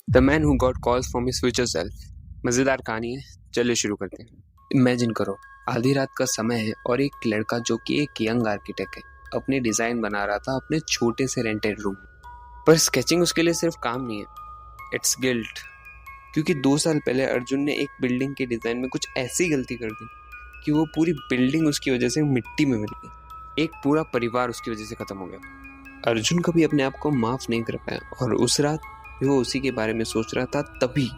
The man who got calls from his future self. मजेदार कहानी है, चलिए शुरू करते हैं। इमेजिन करो, आधी रात का समय है और एक लड़का जो कि एक यंग आर्किटेक्ट है अपने डिजाइन बना रहा था अपने छोटे से रेंटेड रूम। पर स्केचिंग उसके लिए सिर्फ काम नहीं है, इट्स गिल्ट। क्योंकि 2 साल पहले अर्जुन ने एक बिल्डिंग के डिजाइन में कुछ ऐसी गलती कर दी कि वो पूरी बिल्डिंग उसकी वजह से मिट्टी में मिल गई। एक पूरा परिवार उसकी वजह से खत्म हो गया। अर्जुन कभी अपने आप को माफ नहीं कर पाया और उस रात वो उसी के बारे में सोच रहा था, तभी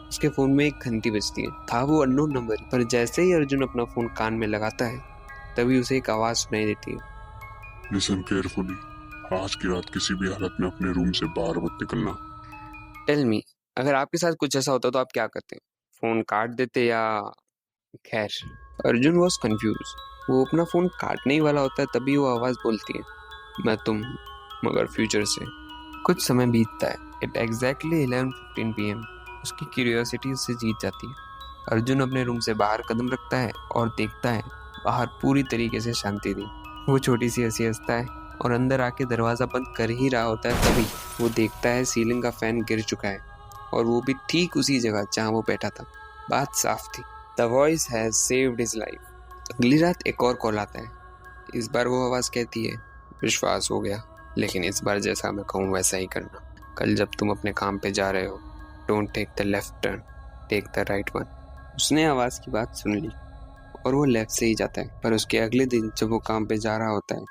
उसके फोन में एक घंटी बजती है। था वो अननोन नंबर, पर जैसे ही अर्जुन अपना फोन कान में लगाता है तभी उसे एक आवाज सुनाई देती है। लिसन केयरफुली, आज की रात किसी भी हालत में अपने रूम से बाहर मत निकलना। टेल मी, अगर आपके साथ कुछ ऐसा होता तो आप क्या करते? फोन काट देते या? खैर, अर्जुन वॉज कंफ्यूज। वो अपना फोन काटने ही वाला होता है तभी वो आवाज बोलती है, मैं तुम, मगर फ्यूचर से। कुछ समय बीतता है। It exactly 11:15 PM। उसकी क्यूरियोसिटी उससे जीत जाती है। अर्जुन अपने रूम से बाहर कदम रखता है और देखता है बाहर पूरी तरीके से शांति थी। वो छोटी सी हंसी हंसता है और अंदर आके दरवाजा बंद कर ही रहा होता है तभी वो देखता है सीलिंग का फैन गिर चुका है और वो भी ठीक उसी जगह जहाँ वो बैठा था। बात साफ थी, the voice has saved his life. अगली रात एक और कॉल आता है। इस बार वो आवाज कहती है, विश्वास हो गया, लेकिन इस बार जैसा मैं कहूँ वैसा ही करना। कल जब तुम अपने काम पे जा रहे हो, don't take the left turn, take the right one. उसने आवाज की बात सुन ली और वो लेफ्ट से ही जाता है। पर उसके अगले दिन जब वो काम पे जा रहा होता है,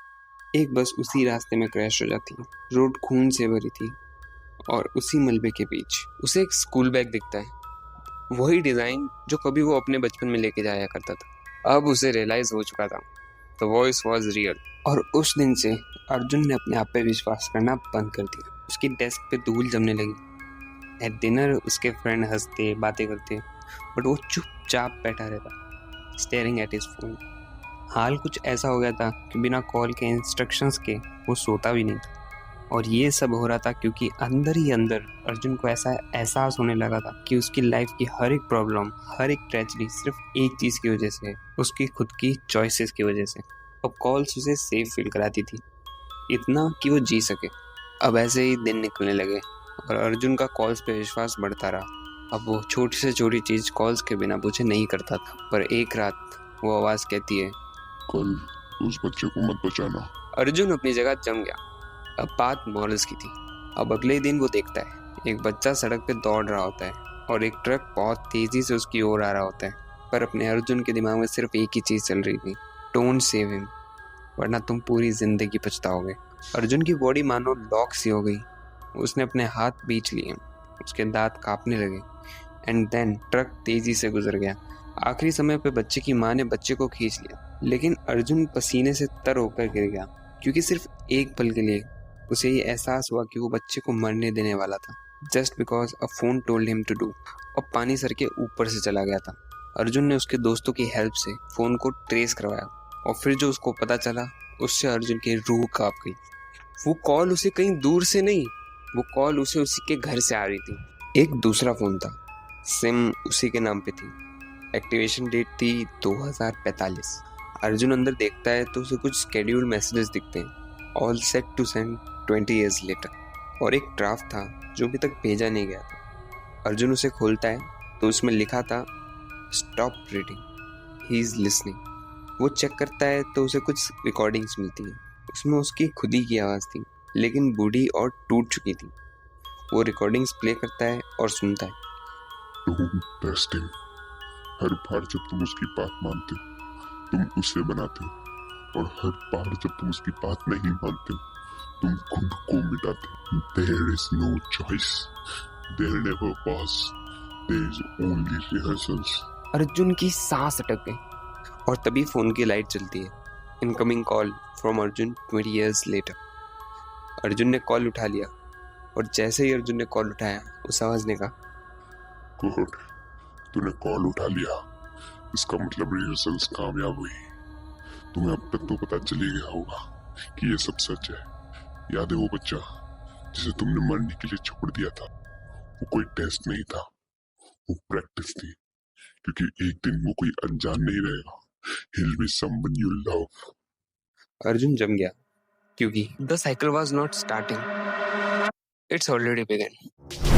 एक बस उसी रास्ते में क्रैश हो जाती है। रोड खून से भरी थी और उसी मलबे के बीच उसे एक स्कूल बैग दिखता है, वही डिजाइन जो कभी वो अपने बचपन में लेके जाया करता था। अब उसे रियलाइज हो चुका था, द वॉइस वॉज रियल। और उस दिन से अर्जुन ने अपने आप पे विश्वास करना बंद कर दिया। उसकी डेस्क पे धूल जमने लगी। एट डिनर उसके फ्रेंड हंसते बातें करते, बट वो चुपचाप बैठा रहता, स्टेयरिंग एट हिज फोन। हाल कुछ ऐसा हो गया था कि बिना कॉल के, इंस्ट्रक्शंस के वो सोता भी नहीं था। और ये सब हो रहा था क्योंकि अंदर ही अंदर अर्जुन को ऐसा एहसास होने लगा था कि उसकी लाइफ की हर एक प्रॉब्लम, हर एक ट्रेजेडी सिर्फ एक चीज की वजह से है, उसकी खुद की चॉइसेस की वजह से। अब कॉल्स उसे सेफ फील कराती थी, इतना कि वो जी सके। अब ऐसे ही दिन निकलने लगे और अर्जुन का कॉल्स पे विश्वास बढ़ता रहा। अब वो छोटी से छोटी चीज कॉल्स के बिना पूछे नहीं करता था। पर एक रात वो आवाज कहती है, कल उस बच्चे को मत बचाना। अर्जुन अपनी जगह जम गया। अब बात मॉरल्स की थी। अब अगले दिन वो देखता है एक बच्चा सड़क पे दौड़ रहा होता है और एक ट्रक बहुत तेजी से उसकी ओर आ रहा होता है। पर अपने अर्जुन के दिमाग में सिर्फ एक ही चीज चल रही थी, डोंट सेव हिम, वरना तुम पूरी जिंदगी पछताओगे। अर्जुन की बॉडी मानो लॉक सी हो गई। उसने अपने हाथ बीच लिए, उसके दांत कांपने लगे। एंड देन ट्रक तेजी से गुजर गया। आखिरी समय पे बच्चे की माँ ने बच्चे को खींच लिया, लेकिन अर्जुन पसीने से तर होकर गिर गया, क्योंकि सिर्फ एक पल के लिए उसे ये एहसास हुआ कि वो बच्चे को मरने देने वाला था, just because a phone told him to do. और पानी सर के ऊपर से चला गया था। अर्जुन ने उसके दोस्तों की हेल्प से फोन को ट्रेस करवाया और फिर जो उसको पता चला, उससे अर्जुन की रूह कांप गई। वो कॉल उसे कहीं दूर से नहीं, वो कॉल उसे उसी के घर से आ रही थी। एक दूसरा फोन था, सिम उसी के नाम पे थी, एक्टिवेशन डेट थी 2045। अर्जुन अंदर देखता है तो उसे कुछ स्केड्यूल्ड मैसेजेस दिखते हैं, all set to send 20 years later। और एक ड्राफ्ट था जो अभी तक भेजा नहीं गया था। अर्जुन उसे खोलता है तो उसमें लिखा था, stop reading, he is listening. वो चेक करता है तो उसे कुछ रिकॉर्डिंग्स मिलती हैं। उसमें उसकी खुद ही की आवाज़ थी, लेकिन बूढ़ी और टूट चुकी थी। वो रिकॉर्डिंग्स प्ले करता है और सुनता है, डोंट टेस्ट हिम। हर बार जब तुम उसकी बात मानते हो, तुम उसे बनाते हो, और हर बार जब तुम उसकी बात नहीं मानते हो, तुम खुद को मिटाते हो। There is no choice. There never was. There is only rehearsals. Arjun की सांस अटक गई और तभी फोन की लाइट जलती है। Incoming call from Arjun 20 years later। Arjun ने कॉल उठा लिया और जैसे ही अर्जुन ने कॉल उठाया, उस आवाज ने कहा, गुड, तूने कॉल उठा लिया, इसका मतलब रिहर्सल्स कामयाब हुई। तुम्हें अब तक तो पता चल ही गया होगा कि ये सब सच है। याद है वो बच्चा जिसे तुमने मरने के लिए छोड़ दिया था? वो कोई टेस्ट नहीं था, वो प्रैक्टिस थी, क्योंकि एक दिन वो कोई अनजान नहीं रहेगा। He'll be someone you love. Arjun जम गया क्योंकि the cycle was not starting, it's already begin.